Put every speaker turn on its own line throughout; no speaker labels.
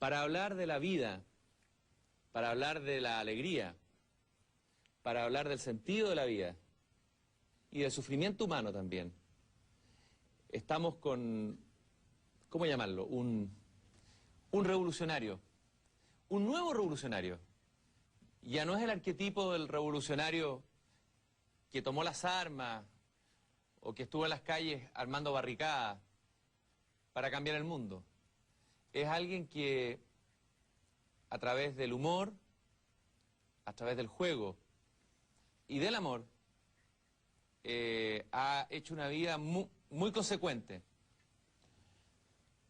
para hablar de la vida, para hablar de la alegría, para hablar del sentido de la vida y del sufrimiento humano también. Estamos con, ¿cómo llamarlo? Un revolucionario, un nuevo revolucionario. Ya no es el arquetipo del revolucionario que tomó las armas o que estuvo en las calles armando barricadas para cambiar el mundo. Es alguien que a través del humor, a través del juego y del amor ha hecho una vida muy consecuente.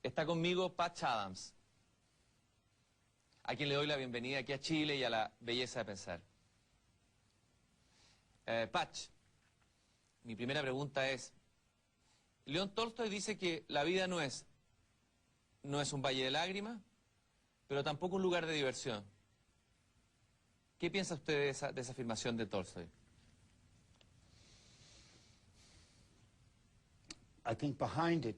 Está conmigo Patch Adams, a quien le doy la bienvenida aquí a Chile y a la belleza de pensar. Patch, mi primera pregunta es, León Tolstoy dice que la vida no es un valle de lágrimas, pero tampoco un lugar de diversión. ¿Qué piensa usted de esa afirmación de Tolstoy?
I think behind it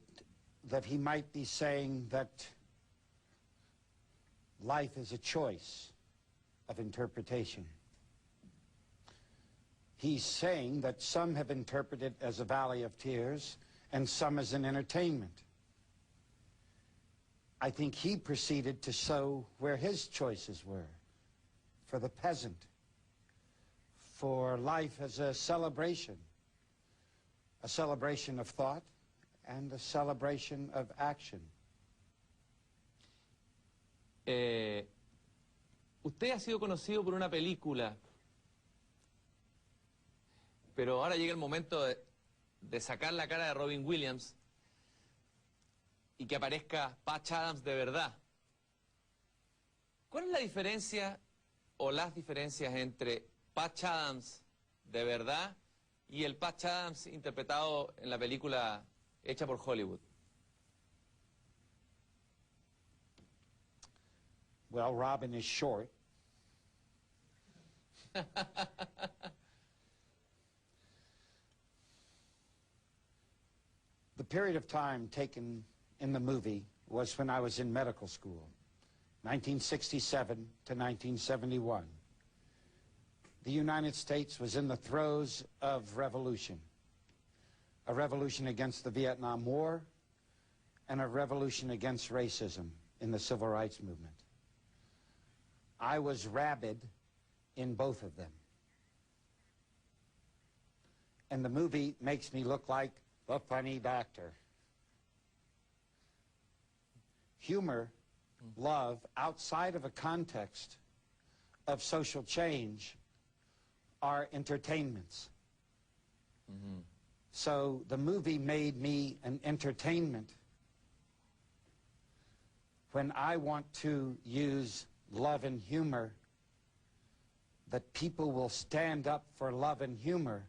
that he might be saying that life is a choice of interpretation. He's saying that some have interpreted it as a valley of tears and some as an entertainment. I think he proceeded to show where his choices were, for the peasant, for life as a celebration of thought and a celebration of action.
Usted ha sido conocido por una película, pero ahora llega el momento de sacar la cara de Robin Williams y que aparezca Patch Adams de verdad. ¿Cuál es la diferencia o las diferencias entre Patch Adams de verdad y el Patch Adams interpretado en la película hecha por Hollywood?
Well, Robin is short. The period of time taken in the movie was when I was in medical school, 1967 to 1971. The United States was in the throes of revolution, a revolution against the Vietnam War and a revolution against racism in the civil rights movement. I was rabid in both of them. And the movie makes me look like the funny doctor. Humor, love, outside of a context of social change, are entertainments.
Mm-hmm.
So the movie made me an entertainment when I want to use love and humor, that people will stand up for love and humor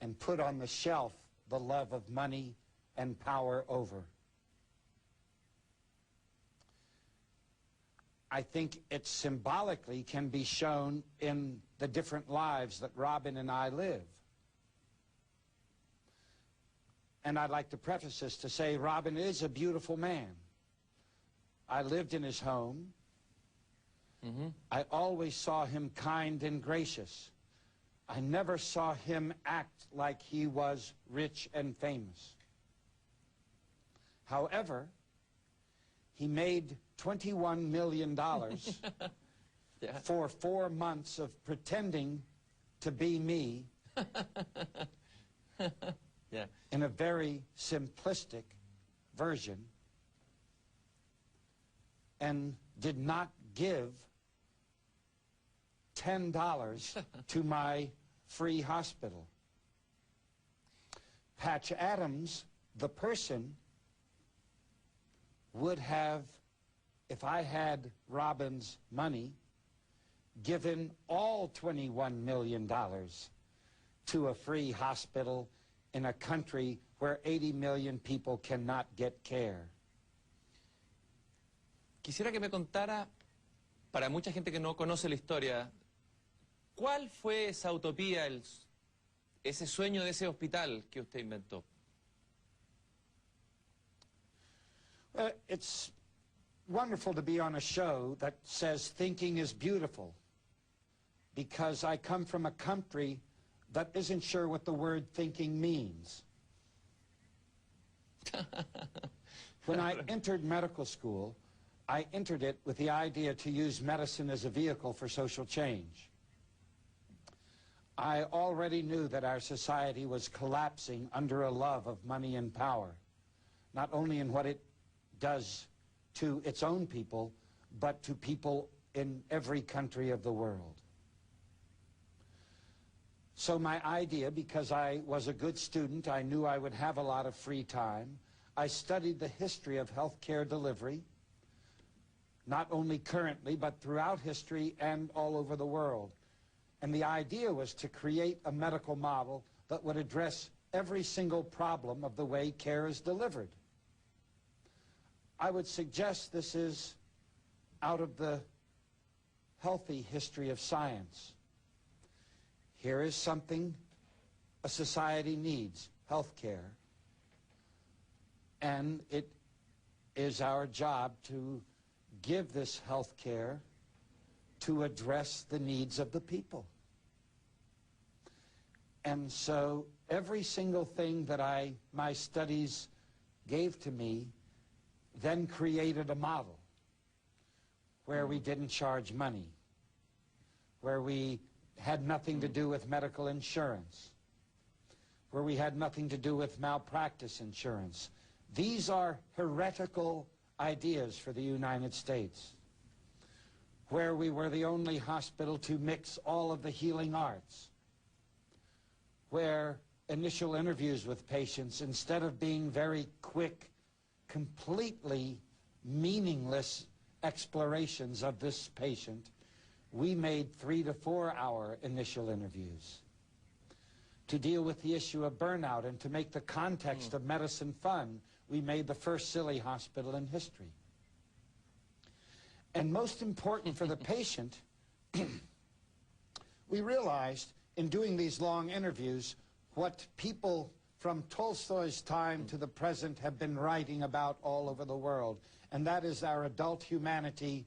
and put on the shelf the love of money and power over. I think it symbolically can be shown in the different lives that Robin and I live. And I'd like to preface this to say Robin is a beautiful man. I lived in his home.
Mm-hmm.
I always saw him kind and gracious. I never saw him act like he was rich and famous. However, he made $21 million
Yeah.
for 4 months of pretending to be me
Yeah.
in a very simplistic version, and did not give $10 to my free hospital. Patch Adams, the person, would have, if I had Robin's money, given all $21 million to a free hospital in a country where 80 million people cannot get care.
Quisiera que me contara, para mucha gente que no conoce la historia, ¿cuál fue esa utopía, ese sueño de ese hospital que usted inventó?
It's wonderful to be on a show that says thinking is beautiful, because I come from a country that isn't sure what the word thinking means. When I entered medical school, I entered it with the idea to use medicine as a vehicle for social change. I already knew that our society was collapsing under a love of money and power, not only in what it does to its own people, but to people in every country of the world. So my idea, because I was a good student, I knew I would have a lot of free time. I studied the history of healthcare delivery, not only currently, but throughout history and all over the world. And the idea was to create a medical model that would address every single problem of the way care is delivered. I would suggest this is out of the healthy history of science. Here is something a society needs, health care, and it is our job to give this health care to address the needs of the people. And so every single thing that my studies gave to me then created a model where we didn't charge money, where we had nothing to do with medical insurance, where we had nothing to do with malpractice insurance. These are heretical ideas for the United States, where we were the only hospital to mix all of the healing arts, where initial interviews with patients, instead of being very quick, completely meaningless explorations of this patient, we made 3 to 4 hour initial interviews. To deal with the issue of burnout and to make the context of medicine fun, we made the first silly hospital in history. And most important for the patient, we realized in doing these long interviews what people from Tolstoy's time to the present have been writing about all over the world, and that is our adult humanity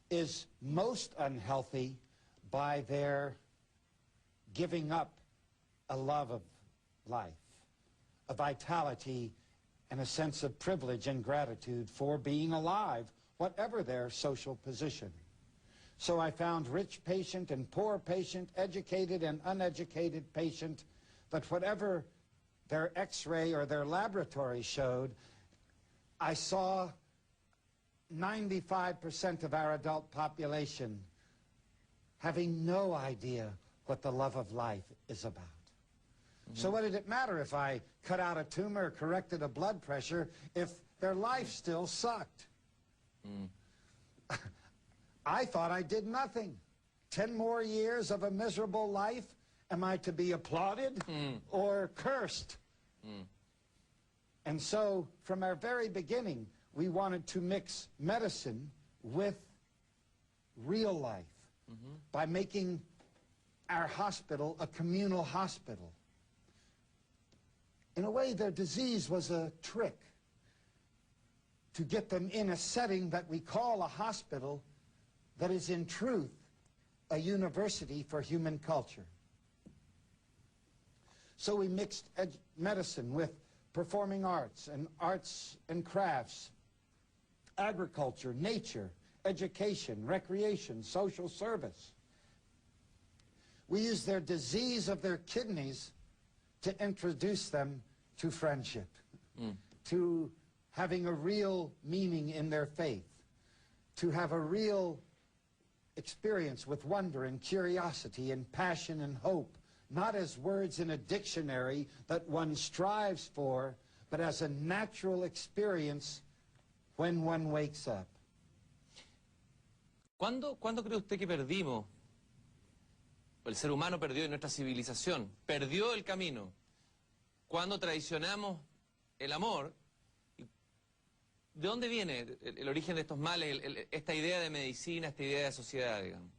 is most unhealthy by their giving up a love of life, a vitality, and a sense of privilege and gratitude for being alive, whatever their social position. So I found rich patient and poor patient, educated and uneducated patient, but whatever their x-ray or their laboratory showed, I saw 95% of our adult population having no idea what the love of life is about. So what did it matter if I cut out a tumor or corrected a blood pressure if their life still sucked? I thought I did nothing. 10 more years of a miserable life, am I to be applauded or cursed? And so from our very beginning, we wanted to mix medicine with real life by making our hospital a communal hospital. In a way, their disease was a trick to get them in a setting that we call a hospital that is in truth a university for human culture. So we mixed medicine with performing arts and crafts, agriculture, nature, education, recreation, social service. We used their disease of their kidneys to introduce them to friendship, to having a real meaning in their faith, to have a real experience with wonder and curiosity and passion and hope, not as words in a dictionary that one strives for, but as a natural experience when one wakes up.
¿Cuándo cree usted que perdimos? El ser humano perdió, y nuestra civilización perdió el camino. Cuando traicionamos el amor. ¿De dónde viene el origen de estos males, esta idea de medicina, esta idea de sociedad, digamos?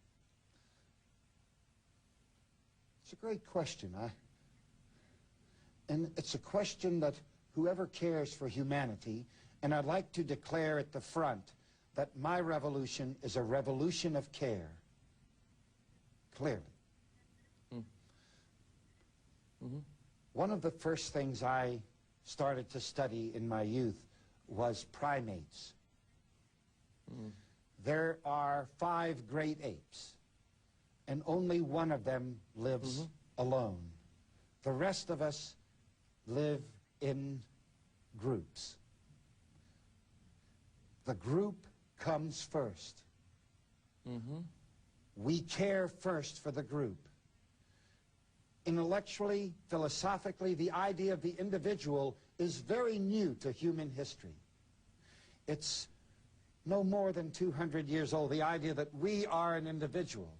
It's a great question. And it's a question that whoever cares for humanity, and I'd like to declare at the front that my revolution is a revolution of care, clearly. One of the first things I started to study in my youth was primates. There are 5 great apes, and only one of them lives alone. The rest of us live in groups. The group comes first. We care first for the group. Intellectually, philosophically, the idea of the individual is very new to human history. It's no more than 200 years old, the idea that we are an individual,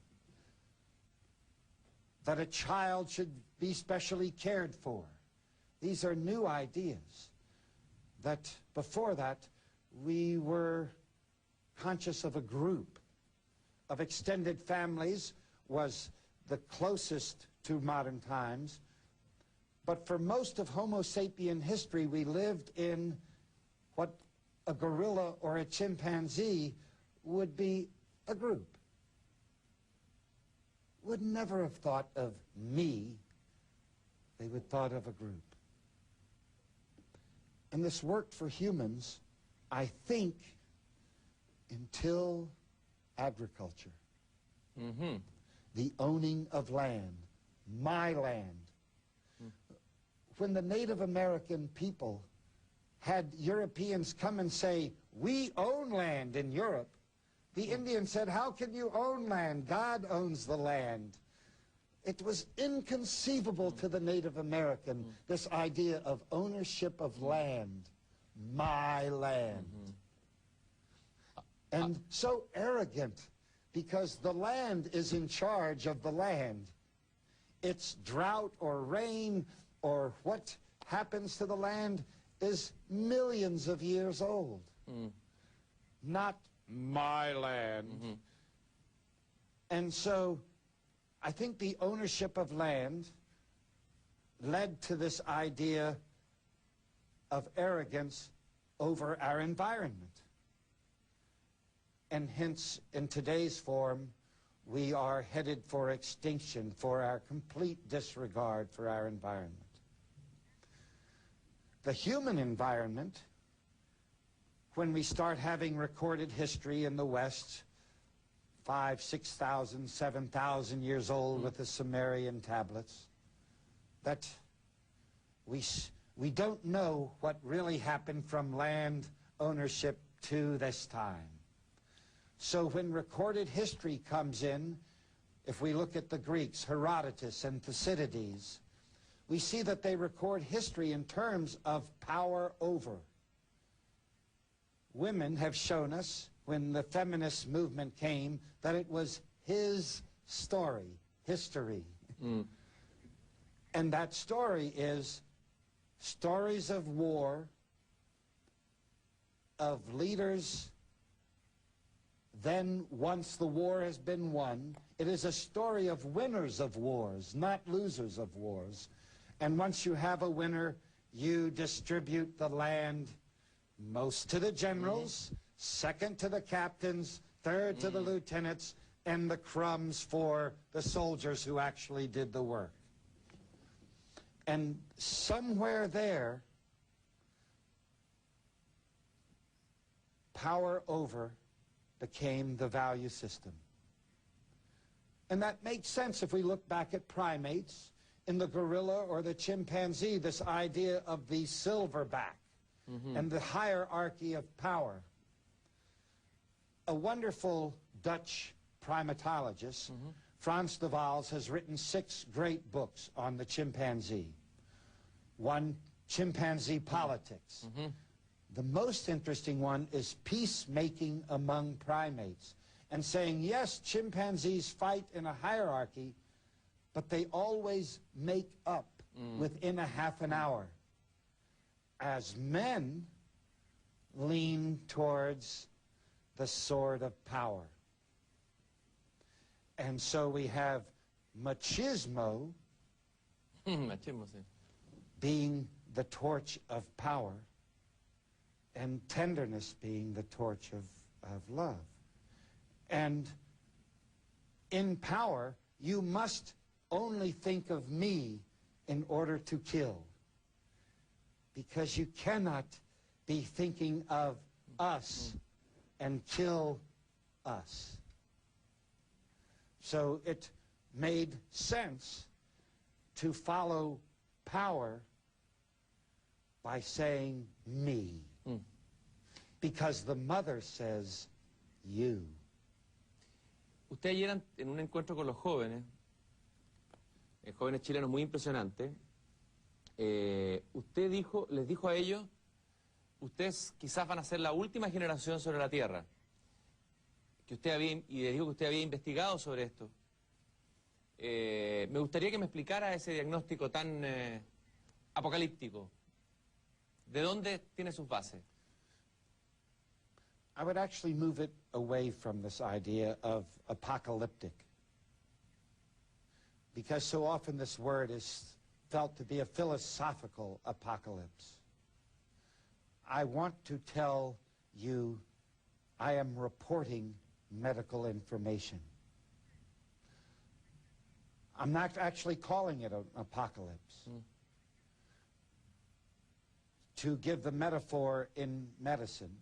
that a child should be specially cared for. These are new ideas. That before that, we were conscious of a group, of extended families was the closest to modern times. But for most of Homo sapien history, we lived in what a gorilla or a chimpanzee would be a group. Would never have thought of me. They would thought of a group. And this worked for humans, I think, until agriculture. The owning of land, my land. When the Native American people had Europeans come and say, we own land in Europe, the Indians said, how can you own land? God owns the land. It was inconceivable to the Native American, this idea of ownership of land, my land. And so arrogant, because the land is in charge of the land. Its drought or rain or what happens to the land is millions of years old. Not my land. And so I think the ownership of land led to this idea of arrogance over our environment. And hence, in today's form, we are headed for extinction for our complete disregard for our environment. The human environment, when we start having recorded history in the West, 5,000, 6,000, 7,000 years old with the Sumerian tablets, that we don't know what really happened from land ownership to this time. So when recorded history comes in, if we look at the Greeks, Herodotus and Thucydides, we see that they record history in terms of power over. Women have shown us, when the feminist movement came, that it was his story, history. And that story is stories of war, of leaders. Then, once the war has been won, it is a story of winners of wars, not losers of wars. And once you have a winner, you distribute the land most to the generals, second to the captains, third to the lieutenants, and the crumbs for the soldiers who actually did the work. And somewhere there, power over became the value system. And that makes sense if we look back at primates. In the gorilla or the chimpanzee, this idea of the silverback and the hierarchy of power. A wonderful Dutch primatologist, Frans de Waals, has written 6 great books on the chimpanzee. One, Chimpanzee Politics. The most interesting one is Peacemaking Among Primates, and saying, yes, chimpanzees fight in a hierarchy, but they always make up within a half an hour. As men lean towards the sword of power. And so we have machismo being the torch of power, and tenderness being the torch of of love. And in power, you must only think of me in order to kill, because you cannot be thinking of us and kill us. So it made sense to follow power by saying me, because the mother says you.
Usted ayer en un encuentro con los jóvenes chilenos muy impresionante, usted les dijo a ellos, ustedes quizás van a ser la última generación sobre la Tierra, y les dijo que usted había investigado sobre esto. Me gustaría que me explicara ese diagnóstico tan apocalíptico. ¿De dónde tiene sus bases?
I would actually move it away from this idea of apocalyptic, because so often this word is felt to be a philosophical apocalypse. I want to tell you I am reporting medical information. I'm not actually calling it an apocalypse. To give the metaphor in medicine,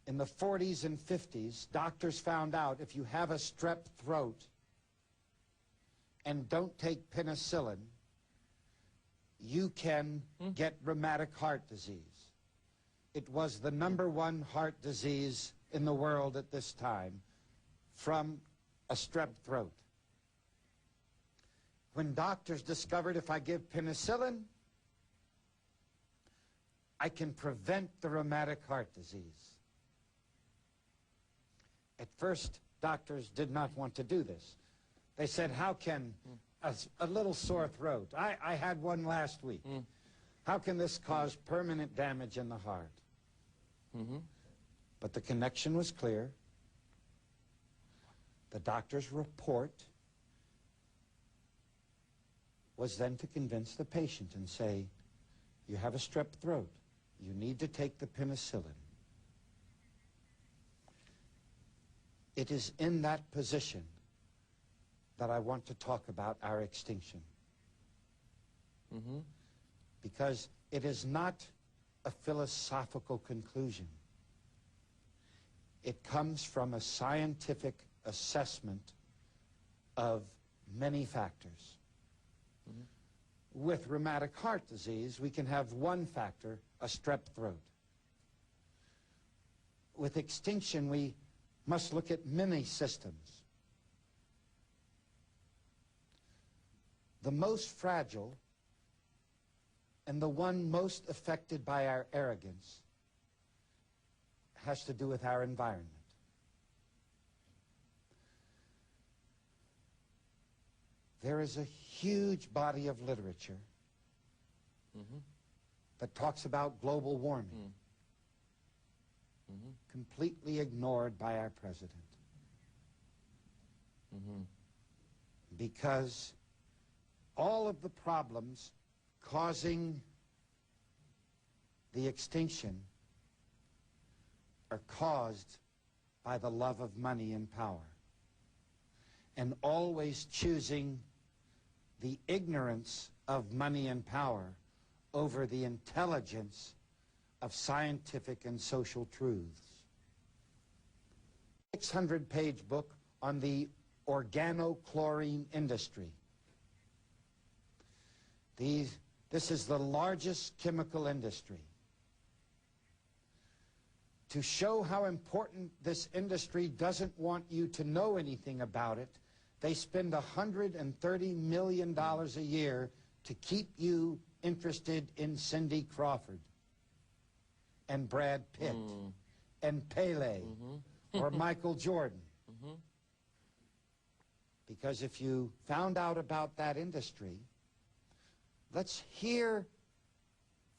in the 40s and 50s, doctors found out if you have a strep throat and don't take penicillin, you can get rheumatic heart disease. It was the #1 heart disease in the world at this time from a strep throat. When doctors discovered if I give penicillin, I can prevent the rheumatic heart disease. At first, doctors did not want to do this. They said, how can a little sore throat, I had one last week, how can this cause permanent damage in the heart? But the connection was clear. The doctor's report was then to convince the patient and say, you have a strep throat. You need to take the penicillin. It is in that position that I want to talk about our extinction. Because it is not a philosophical conclusion. It comes from a scientific assessment of many factors. With rheumatic heart disease, we can have one factor, a strep throat. With extinction, we must look at many systems. The most fragile and the one most affected by our arrogance has to do with our environment. There is a huge body of literature that talks about global warming, completely ignored by our president. Because all of the problems causing the extinction are caused by the love of money and power, and always choosing the ignorance of money and power over the intelligence of scientific and social truths. 600-page book on the organochlorine industry. This is the largest chemical industry. To show how important this industry doesn't want you to know anything about it, they spend $130 million a year to keep you interested in Cindy Crawford and Brad Pitt and Pele or Michael Jordan. Because if you found out about that industry, let's hear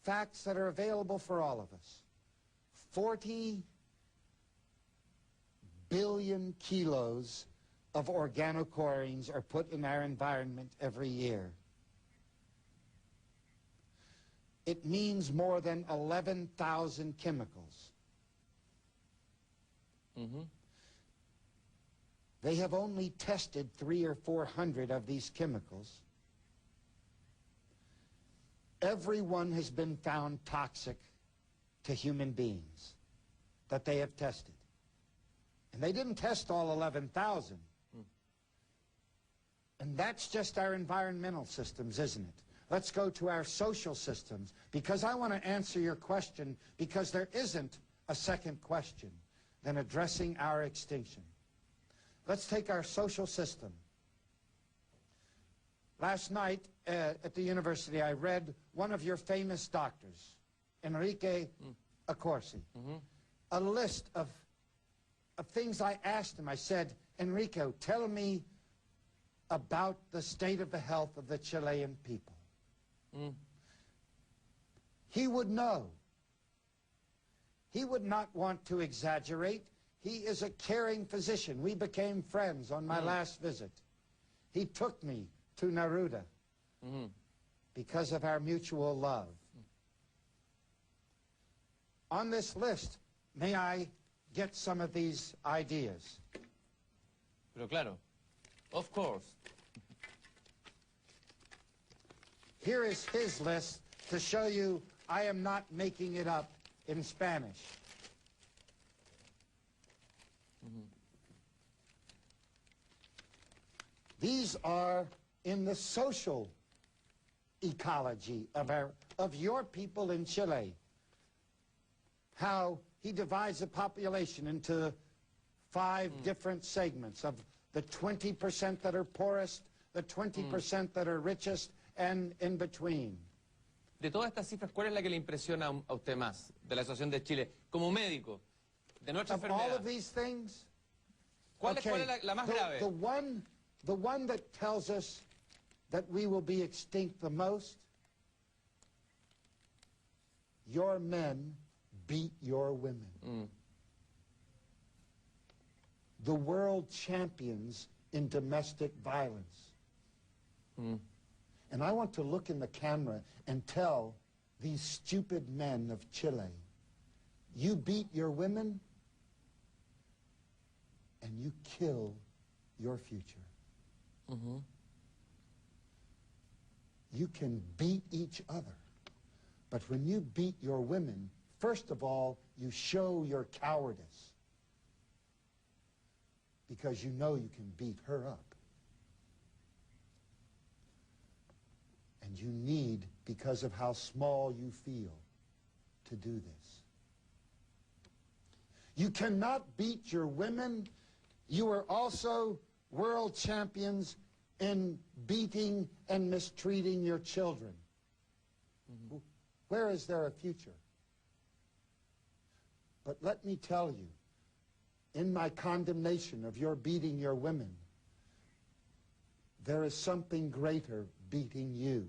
facts that are available for all of us. 40 billion kilos of organochlorines are put in our environment every year. It means more than 11,000 chemicals. They have only tested 300 or 400 of these chemicals. Every one has been found toxic to human beings that they have tested. And they didn't test all 11,000. And that's just our environmental systems, isn't it? Let's go to our social systems, because I want to answer your question, because there isn't a second question than addressing our extinction. Let's take our social system. Last night at the university, I read one of your famous doctors, Enrique Accorsi, a list of things I asked him. I said, Enrico, tell me about the state of the health of the Chilean people. He would know. He would not want to exaggerate. He is a caring physician. We became friends on my last visit. He took me to Neruda because of our mutual love. On this list, may I get some of these ideas?
Pero claro, of course.
Here is his list to show you I am not making it up in Spanish. These are in the social ecology of your people in Chile. How he divides the population into 5 different segments of the 20% that are poorest, the 20% that are richest, and in between.
De todas estas cifras, ¿cuál es la que le impresiona a usted más de la situación de Chile como médico, de nuestra
Of all
enfermedad?
of these things,
¿Cuál es la más grave?
The one that tells us that we will be extinct the most, your men beat your women. The world champions in domestic violence. And I want to look in the camera and tell these stupid men of Chile, you beat your women and you kill your future. You can beat each other, but when you beat your women, first of all, you show your cowardice because you know you can beat her up. And you need, because of how small you feel, to do this. You cannot beat your women. You are also world champions in beating and mistreating your children. Where is there a future? But let me tell you, in my condemnation of your beating your women, there is something greater beating you.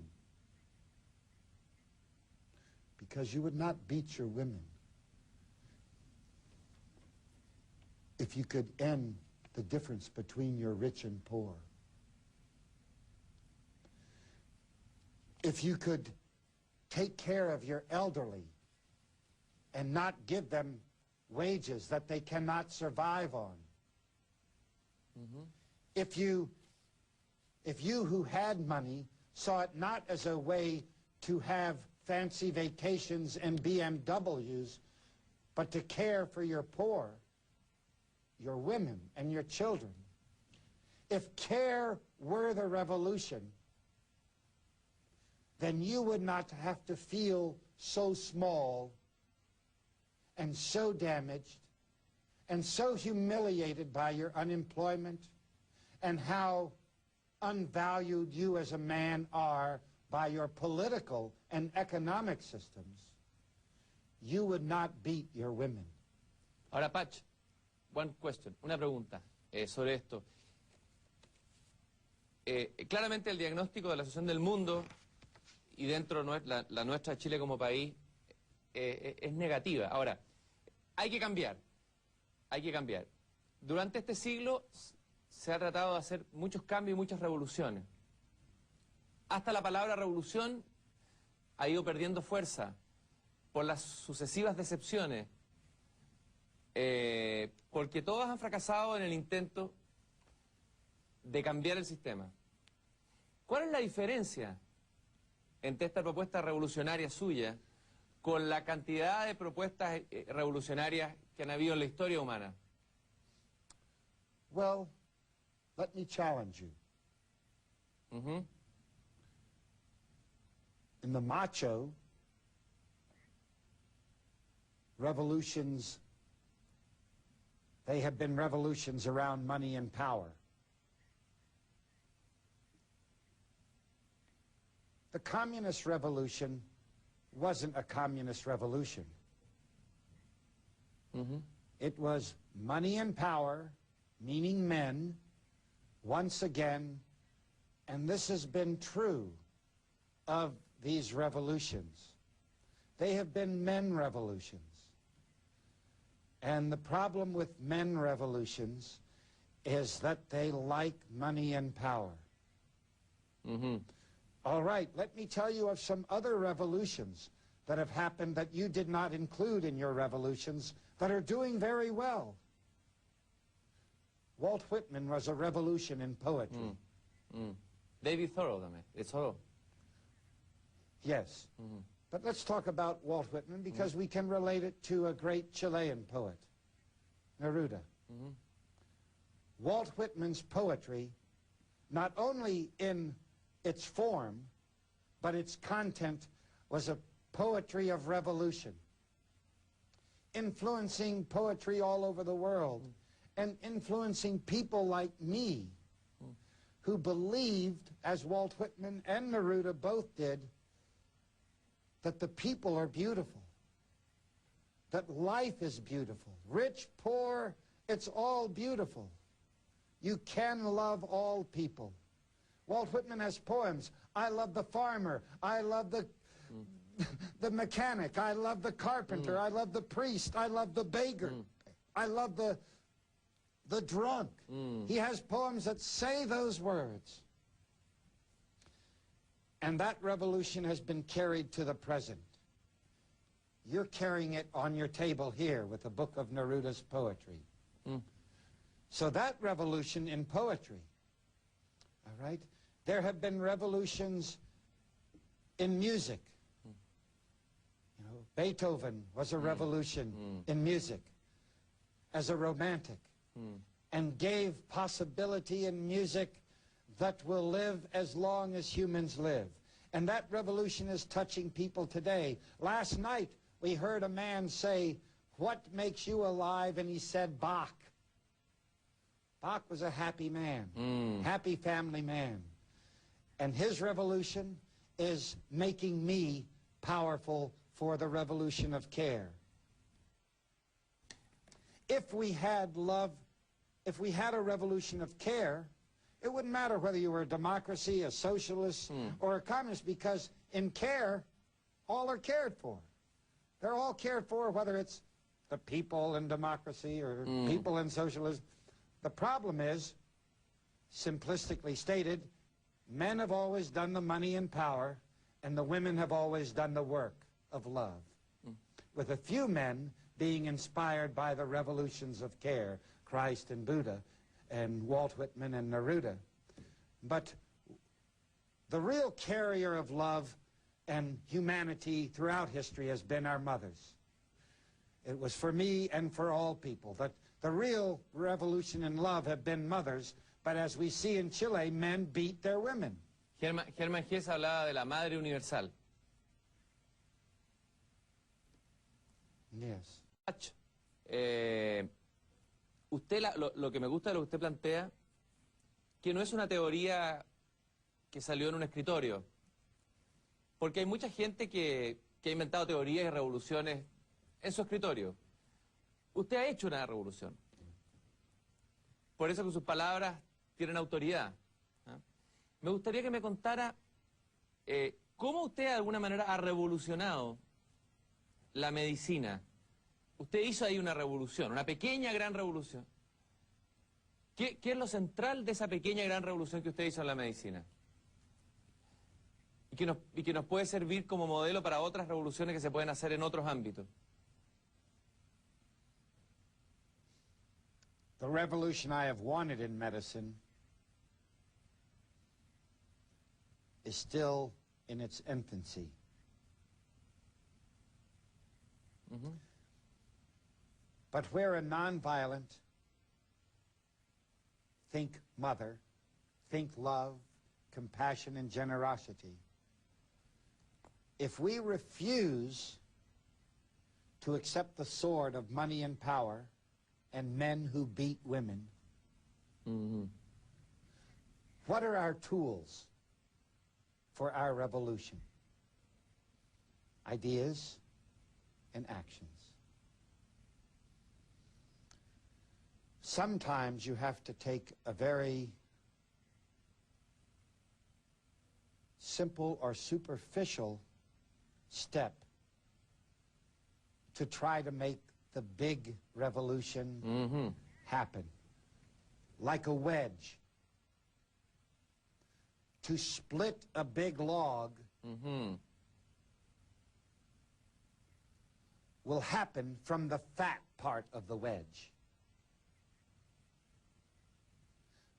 Because you would not beat your women if you could end the difference between your rich and poor. If you could take care of your elderly and not give them wages that they cannot survive on. If you who had money saw it not as a way to have fancy vacations and BMWs, but to care for your poor, your women, and your children. If care were the revolution, then you would not have to feel so small and so damaged and so humiliated by your unemployment and how unvalued you as a man are by your political and economic systems. You would not beat your women.
Ahora, Patch, one question, una pregunta sobre esto. Claramente el diagnóstico de la situación del mundo y dentro la nuestra, Chile como país, es negativa. Ahora, hay que cambiar, hay que cambiar. Durante este siglo se ha tratado de hacer muchos cambios y muchas revoluciones. Hasta la palabra revolución ha ido perdiendo fuerza por las sucesivas decepciones, por porque todos han fracasado en el intento de cambiar el sistema. ¿Cuál es la diferencia entre esta propuesta revolucionaria suya con la cantidad de propuestas revolucionarias que han habido en la historia humana?
Well, let me challenge you. In the macho, revolutions, they have been revolutions around money and power. The communist revolution wasn't a communist revolution. It was money and power, meaning men, once again, and this has been true of these revolutions. They have been men revolutions. And the problem with men revolutions is that they like money and power. All right, let me tell you of some other revolutions that have happened that you did not include in your revolutions that are doing very well. Walt Whitman was a revolution in poetry.
David Thoreau también, de Thoreau.
Yes. But let's talk about Walt Whitman because we can relate it to a great Chilean poet, Neruda. Walt Whitman's poetry, not only in its form, but its content, was a poetry of revolution, influencing poetry all over the world and influencing people like me who believed, as Walt Whitman and Neruda both did, that the people are beautiful, that life is beautiful. Rich, poor, it's all beautiful. You can love all people. Walt Whitman has poems. I love the farmer. I love the mechanic. I love the carpenter. I love the priest. I love the beggar. I love the drunk. He has poems that say those words. And that revolution has been carried to the present. You're carrying it on your table here with the book of Neruda's poetry. So that revolution in poetry, all right? There have been revolutions in music. You know, Beethoven was a revolution in music as a romantic and gave possibility in music that will live as long as humans live. And that revolution is touching people today. Last night, we heard a man say, "What makes you alive?" And he said, Bach. Bach was a happy man, happy family man. And his revolution is making me powerful for the revolution of care. If we had love, if we had a revolution of care, it wouldn't matter whether you were a democracy, a socialist, or a communist, because in care, all are cared for. They're all cared for, whether it's the people in democracy or people in socialism. The problem is, simplistically stated, men have always done the money and power, and the women have always done the work of love, with a few men being inspired by the revolutions of care, Christ and Buddha, and Walt Whitman and Neruda. But the real carrier of love and humanity throughout history has been our mothers. It was for me and for all people that the real revolution in love have been mothers, but as we see in Chile, men beat their women.
Hermann Hesse hablaba de la madre universal.
Yes.
Usted lo que me gusta de lo que usted plantea, que no es una teoría que salió en un escritorio, porque hay mucha gente que ha inventado teorías y revoluciones en su escritorio. Usted ha hecho una revolución. Por eso que sus palabras tienen autoridad. Me gustaría que me contara cómo usted de alguna manera ha revolucionado la medicina. Usted hizo ahí una revolución, una pequeña gran revolución. ¿Qué es lo central de esa pequeña gran revolución que usted hizo en la medicina? Y que nos puede servir como modelo para otras revoluciones que se pueden hacer en otros ámbitos.
The revolution I have wanted in medicine is still in its infancy. But where a nonviolent, think mother, think love, compassion, and generosity, if we refuse to accept the sword of money and power and men who beat women, what are our tools for our revolution? Ideas and actions. Sometimes you have to take a very simple or superficial step to try to make the big revolution happen. Like a wedge. To split a big log will happen from the fat part of the wedge.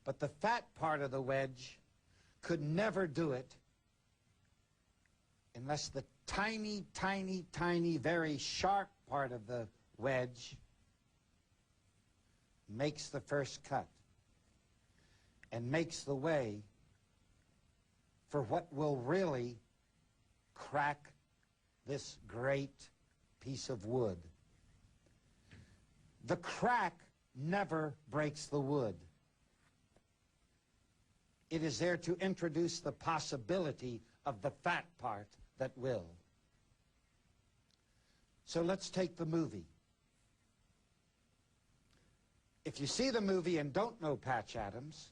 But the fat part of the wedge could never do it unless the tiny, tiny, tiny, very sharp part of the wedge makes the first cut and makes the way for what will really crack this great piece of wood. The crack never breaks the wood. It is there to introduce the possibility of the fat part that will. So let's take the movie. If you see the movie and don't know Patch Adams,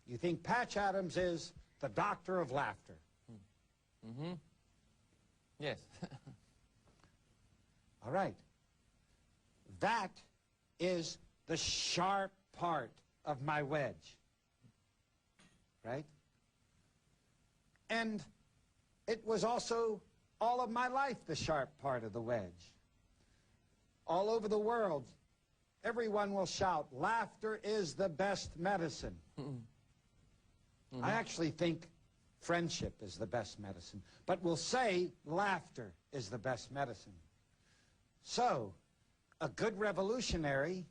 you think Patch Adams is the doctor of laughter.
Yes.
All right. That is the sharp part of my wedge. Right? And it was also all of my life the sharp part of the wedge. All over the world, everyone will shout, laughter is the best medicine. I actually think friendship is the best medicine, but we'll say laughter is the best medicine. So, a good revolutionary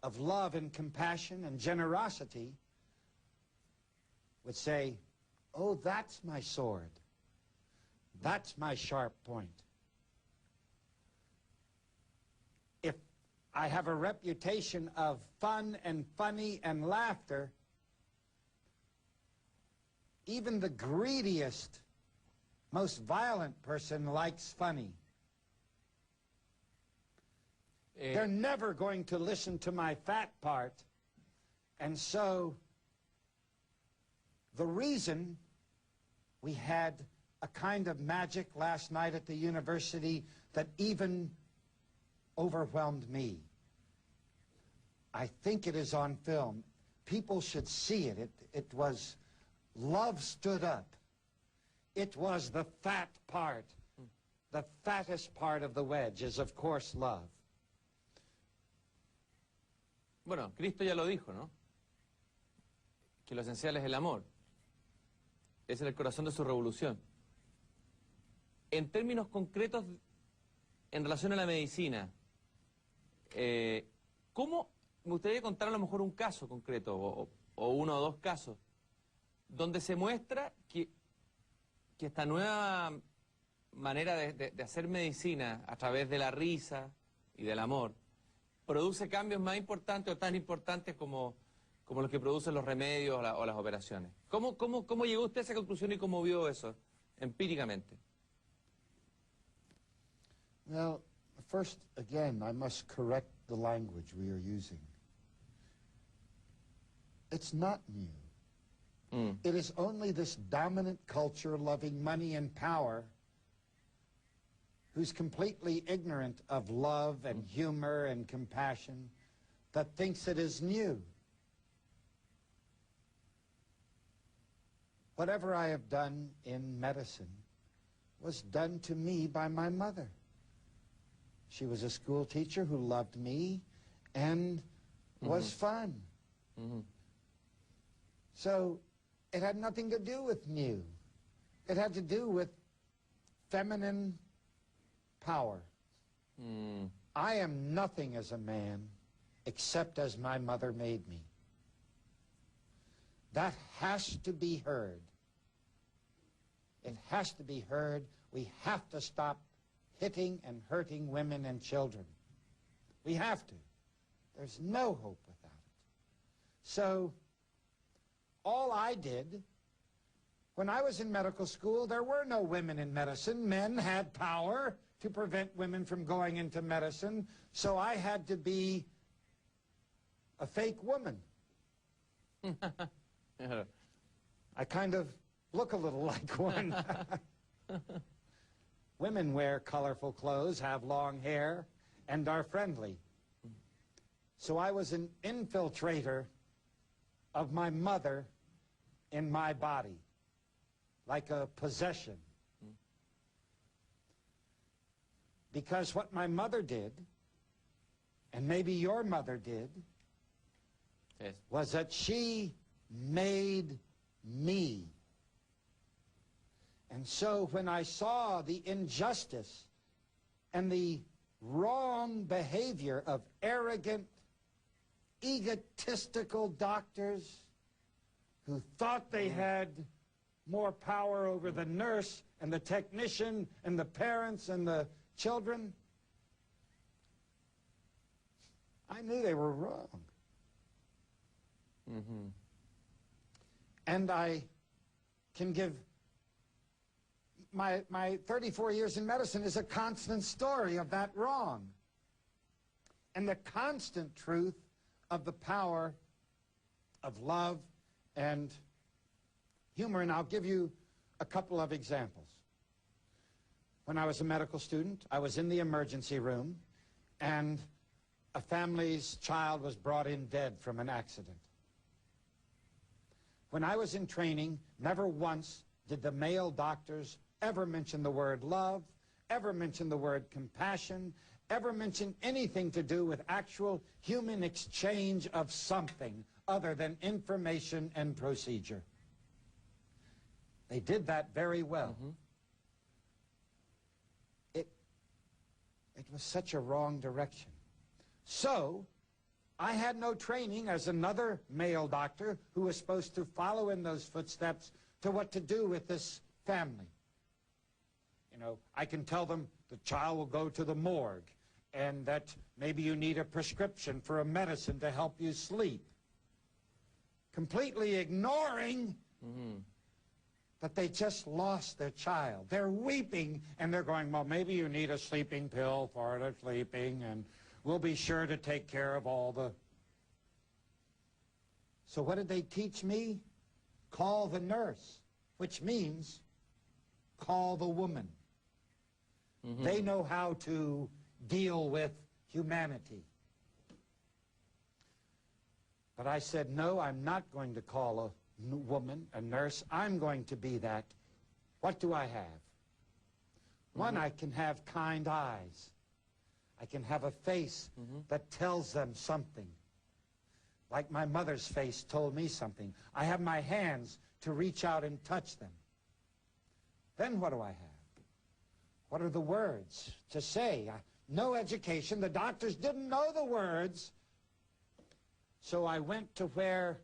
of love and compassion and generosity would say, oh, that's my sword. That's my sharp point. If I have a reputation of fun and funny and laughter, even the greediest, most violent person likes funny. They're never going to listen to my fat part, and so the reason we had a kind of magic last night at the university that even overwhelmed me. I think it is on film. People should see it. It was love stood up. It was the fat part. The fattest part of the wedge is, of course, love.
Bueno, Cristo ya lo dijo, ¿no? Que lo esencial es el amor. Es el corazón de su revolución. En términos concretos, en relación a la medicina, ¿cómo me gustaría contar a lo mejor un caso concreto, o uno o dos casos, donde se muestra que esta nueva manera de hacer medicina a través de la risa y del amor produce cambios más importantes o tan importantes como los que producen los remedios o las operaciones? ¿Cómo llegó usted a esa conclusión y cómo vio eso empíricamente?
Well, first, again, I must correct the language we are using. It's not new. It is only this dominant culture loving money and power who's completely ignorant of love and humor and compassion that thinks it is new. Whatever I have done in medicine was done to me by my mother. She was a school teacher who loved me and was fun. So it had nothing to do with new. It had to do with feminine power. I am nothing as a man except as my mother made me. That has to be heard. It has to be heard. We have to stop hitting and hurting women and children. We have to. There's no hope without it. So all I did, when I was in medical school, there were no women in medicine. Men had power to prevent women from going into medicine, so I had to be a fake woman. I kind of look a little like one. Women wear colorful clothes, have long hair, and are friendly. So I was an infiltrator of my mother in my body, like a possession. Because what my mother did, and maybe your mother did,
Yes.
was that she made me. And so when I saw the injustice and the wrong behavior of arrogant, egotistical doctors who thought they had more power over the nurse and the technician and the parents and the children, I knew they were wrong. And I can give my 34 years in medicine is a constant story of that wrong and the constant truth of the power of love and humor. And I'll give you a couple of examples. When I was a medical student, I was in the emergency room, and a family's child was brought in dead from an accident. When I was in training, never once did the male doctors ever mention the word love, ever mention the word compassion, ever mention anything to do with actual human exchange of something other than information and procedure. They did that very well. It was such a wrong direction. So I had no training as another male doctor who was supposed to follow in those footsteps to what to do with this family. You know, I can tell them the child will go to the morgue and that maybe you need a prescription for a medicine to help you sleep. Completely ignoring that they just lost their child. They're weeping and they're going, well, maybe you need a sleeping pill for the sleeping and we'll be sure to take care of all the... So what did they teach me? Call the nurse, which means call the woman. They know how to deal with humanity. But I said, no, I'm not going to call a woman, a nurse. I'm going to be that. What do I have? One, I can have kind eyes. I can have a face that tells them something. Like my mother's face told me something. I have my hands to reach out and touch them. Then what do I have? What are the words to say? No education. The doctors didn't know the words. So I went to where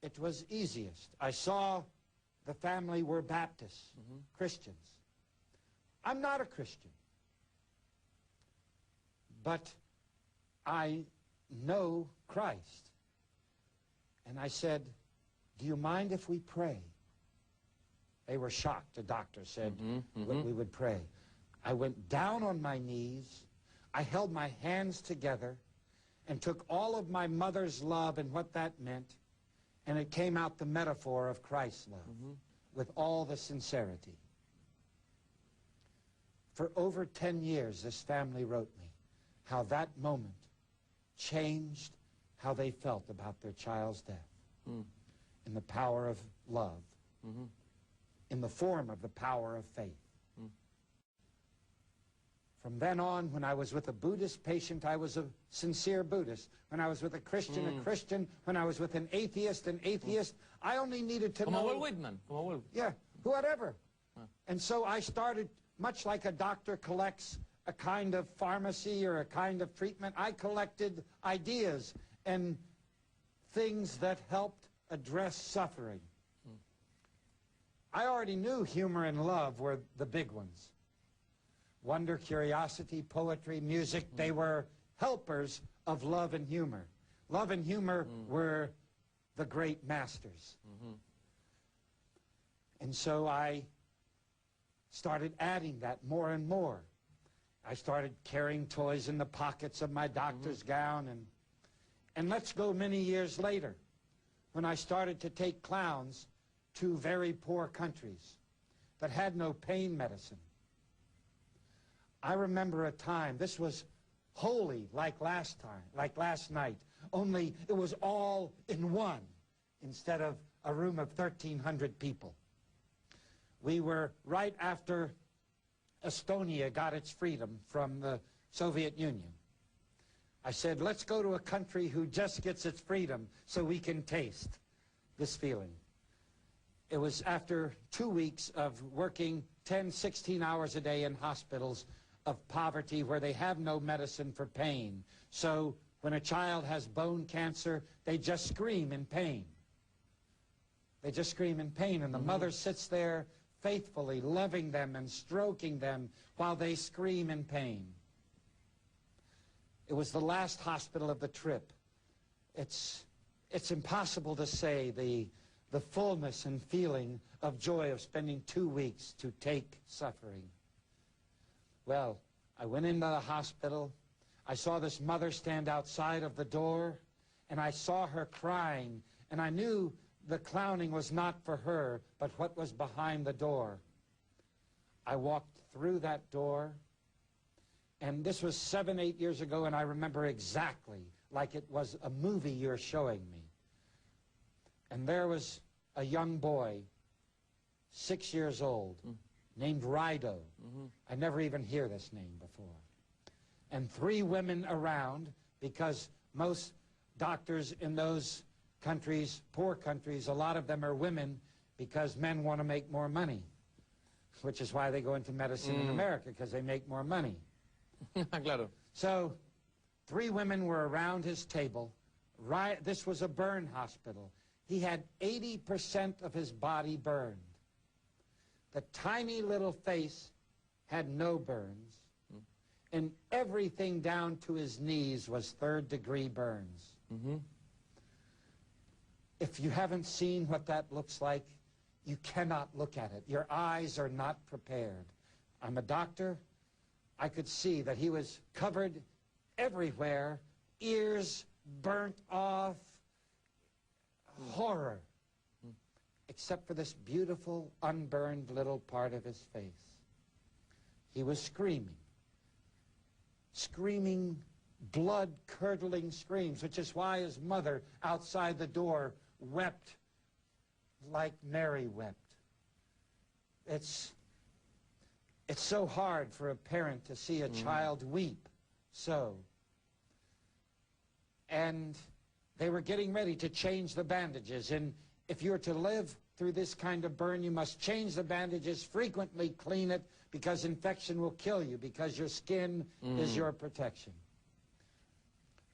it was easiest. I saw the family were Baptists, Christians. I'm not a Christian. But I know Christ. And I said, do you mind if we pray? They were shocked. The doctor said we would pray. I went down on my knees. I held my hands together and took all of my mother's love and what that meant, and it came out the metaphor of Christ's love with all the sincerity. For over 10 years, this family wrote me how that moment changed how they felt about their child's death in the power of love, in the form of the power of faith. From then on, when I was with a Buddhist patient, I was a sincere Buddhist. When I was with a Christian, a Christian. When I was with an atheist. I only needed to know...
Como Walt Whitman. Como Walt.
Yeah, whatever. And so I started, much like a doctor collects a kind of pharmacy or a kind of treatment, I collected ideas and things that helped address suffering. I already knew humor and love were the big ones. Wonder, curiosity, poetry, music, they were helpers of love and humor. Love and humor were the great masters. And so I started adding that more and more. I started carrying toys in the pockets of my doctor's gown, and let's go many years later, when I started to take clowns to very poor countries that had no pain medicine. I remember a time, this was holy like last night, only it was all in one instead of a room of 1,300 people. We were right after Estonia got its freedom from the Soviet Union. I said, let's go to a country who just gets its freedom so we can taste this feeling. It was after 2 weeks of working 10, 16 hours a day in hospitals of poverty where they have no medicine for pain. So when a child has bone cancer, they just scream in pain. They just scream in pain, and the mother sits there faithfully loving them and stroking them while they scream in pain. It was the last hospital of the trip. It's impossible to say the fullness and feeling of joy of spending 2 weeks to take suffering. Well, I went into the hospital. I saw this mother stand outside of the door, and I saw her crying, and I knew the clowning was not for her, but what was behind the door. I walked through that door, and this was 7, 8 years ago, and I remember exactly like it was a movie you're showing me. And there was a young boy, 6 years old, named Rido. I never even hear this name before. And 3 women around, because most doctors in those countries, poor countries, a lot of them are women because men want to make more money, which is why they go into medicine in America, because they make more money.
Claro.
So 3 women were around his table. This was a burn hospital. He had 80% of his body burned. The tiny little face had no burns, and everything down to his knees was 3rd-degree burns. If you haven't seen what that looks like, you cannot look at it. Your eyes are not prepared. I'm a doctor. I could see that he was covered everywhere, ears burnt off, horror, except for this beautiful, unburned little part of his face. He was screaming, screaming, blood-curdling screams, which is why his mother outside the door wept like Mary wept. It's so hard for a parent to see a child weep so. And they were getting ready to change the bandages, and if you're to live through this kind of burn, you must change the bandages frequently, clean it, because infection will kill you, because your skin is your protection.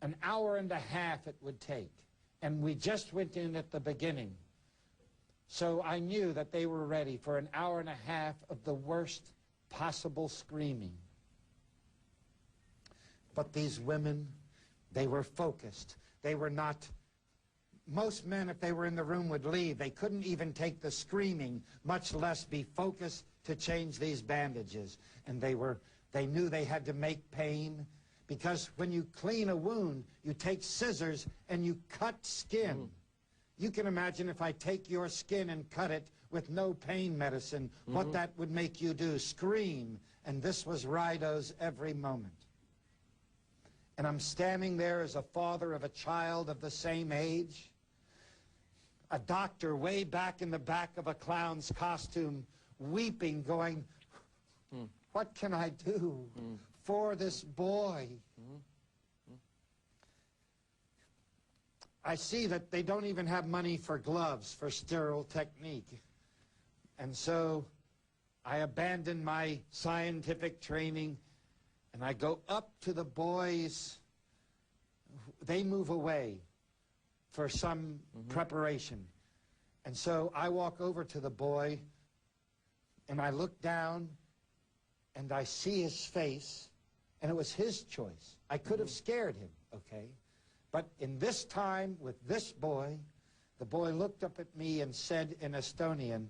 An hour and a half it would take, and we just went in at the beginning. So I knew that they were ready for an hour and a half of the worst possible screaming. But these women, they were focused. They were not... Most men, if they were in the room, would leave. They couldn't even take the screaming, much less be focused to change these bandages. And they knew they had to make pain, because when you clean a wound, you take scissors and you cut skin. You can imagine if I take your skin and cut it with no pain medicine, what that would make you do, scream. And this was Rido's every moment. And I'm standing there as a father of a child of the same age, a doctor way back in the back of a clown's costume, weeping, going, what can I do for this boy. I see that they don't even have money for gloves for sterile technique. And so I abandon my scientific training and I go up to the boys. They move away for some preparation. And so I walk over to the boy and I look down and I see his face, and it was his choice. I could have scared him, okay? But in this time with this boy, the boy looked up at me and said in Estonian,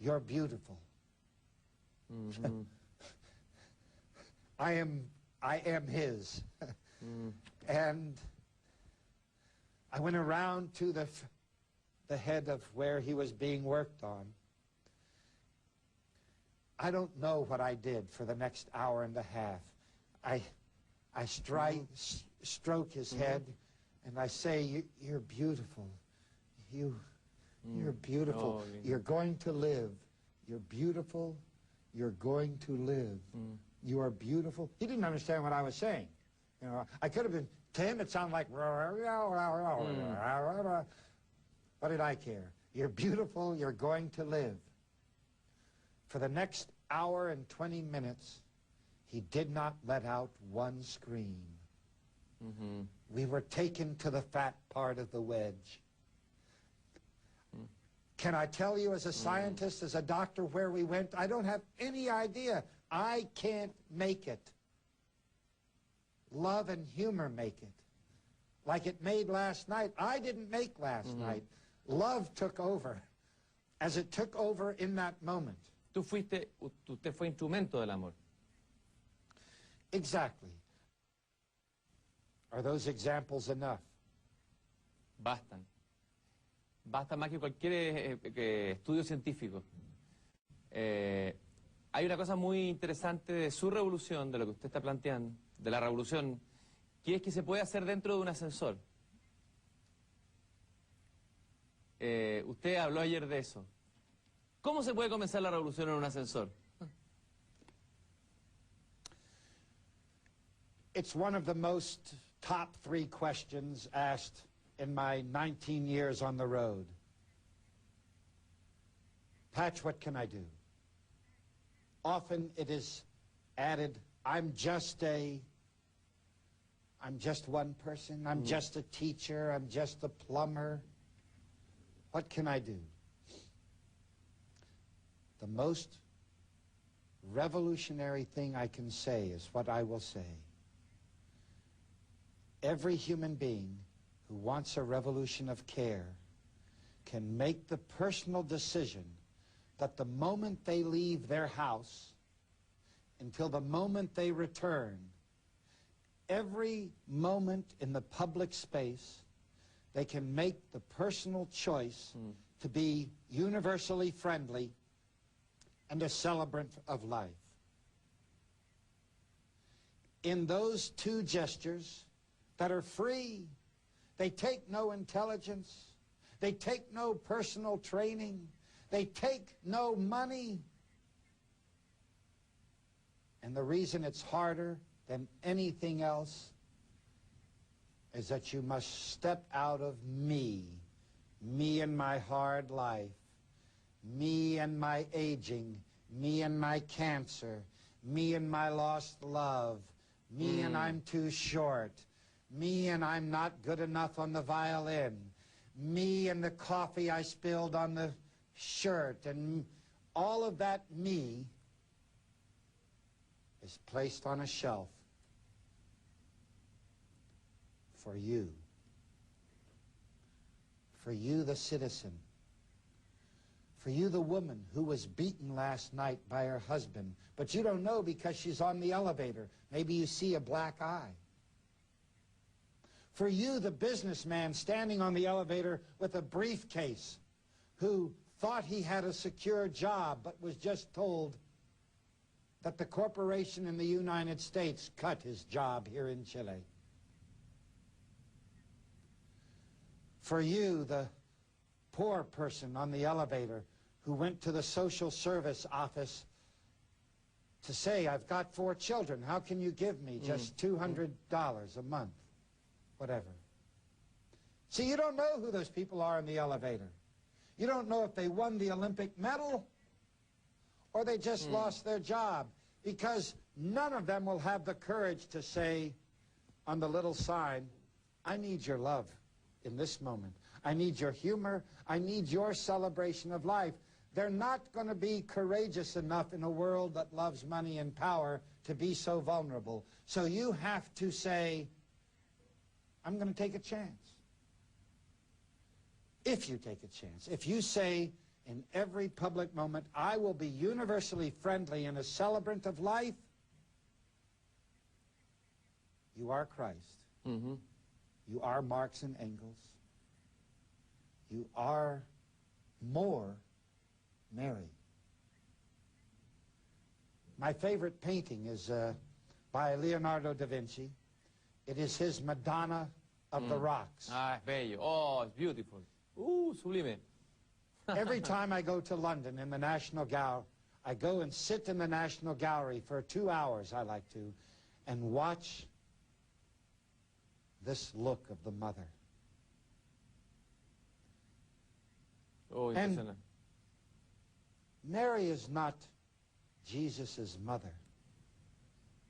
"You're beautiful." I am his. And I went around to the head of where he was being worked on. I don't know what I did for the next hour and a half. I stroke his head, and I say, "You're beautiful. You're beautiful.
Oh,
You're going to live. You're beautiful. You're going to live. You are beautiful." He didn't understand what I was saying. You know, I could have been, to him it sounded like, what did I care? You're beautiful. You're going to live. For the next hour and 20 minutes, he did not let out one scream. We were taken to the fat part of the wedge. Can I tell you as a scientist, as a doctor, where we went? I don't have any idea. I can't make it. Love and humor make it. Like it made last night. I didn't make last night. Love took over, as it took over in that moment.
Usted fue instrumento del amor.
Exactly. Are those examples enough?
Bastan. Basta más que cualquier estudio científico. Hay una cosa muy interesante de su revolución, de lo que usted está planteando, de la revolución, que es que se puede hacer dentro de un ascensor. Usted habló ayer de eso. ¿Cómo se puede comenzar la revolución en un ascensor?
It's one of the most top 3 questions asked in my 19 years on the road. Patch, what can I do? Often it is added, I'm just one person, I'm just a teacher, I'm just a plumber. What can I do? The most revolutionary thing I can say is what I will say. Every human being who wants a revolution of care can make the personal decision that the moment they leave their house until the moment they return, every moment in the public space, they can make the personal choice to be universally friendly and a celebrant of life. In those 2 gestures that are free, they take no intelligence, they take no personal training, they take no money. And the reason it's harder than anything else is that you must step out of me and my hard life, me and my aging, me and my cancer, me and my lost love, me and I'm too short, me and I'm not good enough on the violin, me and the coffee I spilled on the shirt, and all of that me is placed on a shelf for you. For you, the citizen. For you, the woman who was beaten last night by her husband, but you don't know because she's on the elevator. Maybe you see a black eye. For you, the businessman standing on the elevator with a briefcase, who thought he had a secure job but was just told that the corporation in the United States cut his job here in Chile. For you, the poor person on the elevator who went to the social service office to say, I've got 4 children, how can you give me just $200 a month? Whatever. See, you don't know who those people are in the elevator. You don't know if they won the Olympic medal or they just lost their job, because none of them will have the courage to say on the little sign, I need your love in this moment. I need your humor. I need your celebration of life. They're not going to be courageous enough in a world that loves money and power to be so vulnerable. So you have to say, I'm going to take a chance. If you take a chance. If you say in every public moment, I will be universally friendly and a celebrant of life, you are Christ.
Mm-hmm.
You are Marx and Engels. You are more Mary. My favorite painting is by Leonardo da Vinci. It is his Madonna of the Rocks.
Ah, es bello. Oh, it's beautiful. Sublime.
Every time I go to London in the National Gallery, I go and sit in the National Gallery for 2 hours, I like to, and watch this look of the mother.
Oh,
And
impresionante.
Mary is not Jesus' mother.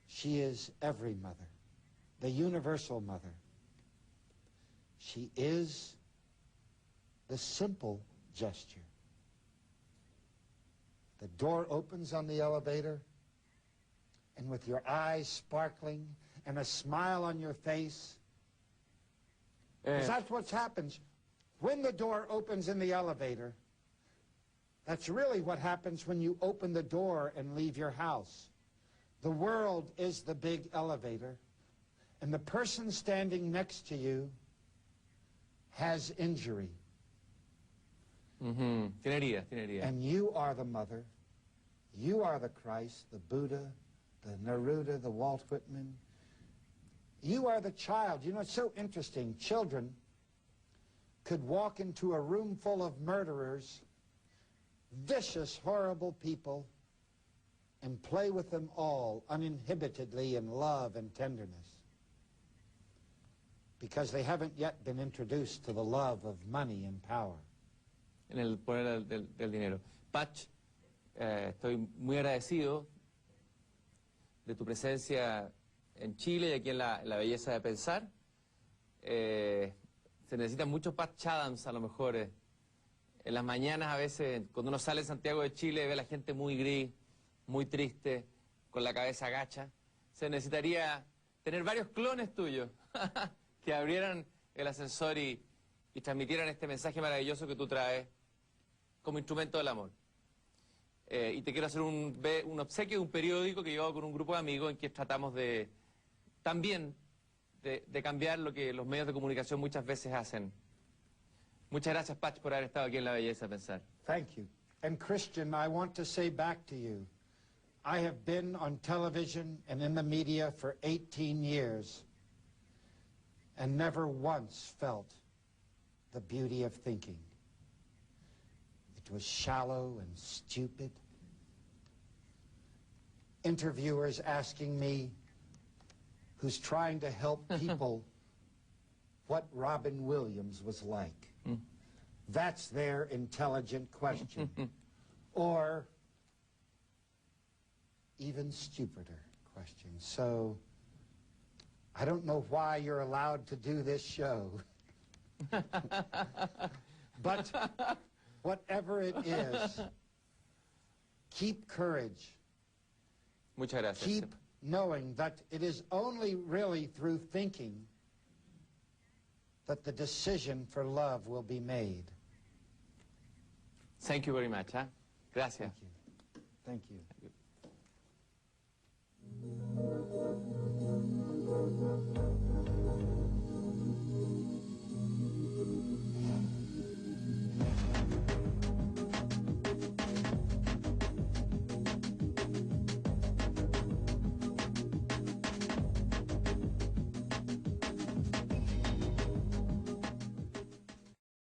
She is every mother, the universal mother. She is the simple gesture. The door opens on the elevator, and with your eyes sparkling and a smile on your face, 'cause that's what happens. When the door opens in the elevator, that's really what happens when you open the door and leave your house. The world is the big elevator, and the person standing next to you has injury.
Tiene herida, tiene herida.
And you are the mother. You are the Christ, the Buddha, the Neruda, the Walt Whitman. You are the child. You know, it's so interesting. Children could walk into a room full of murderers, vicious, horrible people, and play with them all uninhibitedly in love and tenderness, because they haven't yet been introduced to the love of money and power.
En el poder del dinero. Patch, estoy muy agradecido de tu presencia en Chile y aquí en la Belleza de Pensar. Se necesitan muchos Patch Adams, a lo mejor. En las mañanas, a veces, cuando uno sale de Santiago de Chile, ve a la gente muy gris, muy triste, con la cabeza agacha. Se necesitaría tener varios clones tuyos que abrieran el ascensor y transmitieran este mensaje maravilloso que tú traes como instrumento del amor. Y te quiero hacer un obsequio de un periódico que yo hago con un grupo de amigos en que tratamos de también de cambiar lo que los medios de comunicación muchas veces hacen. Muchas gracias, Patch, por haber estado aquí en La Belleza de Pensar.
Thank you. And Christian, I want to say back to you, I have been on television and in the media for 18 years and never once felt the beauty of thinking. It was shallow and stupid. Interviewers asking me, who's trying to help people, what Robin Williams was like. That's their intelligent question. Or even stupider question. So I don't know why you're allowed to do this show. But whatever it is, keep courage.
Muchas gracias.
Keep knowing that it is only really through thinking that the decision for love will be made.
Thank you very much. Gracias.
Thank you. Thank you.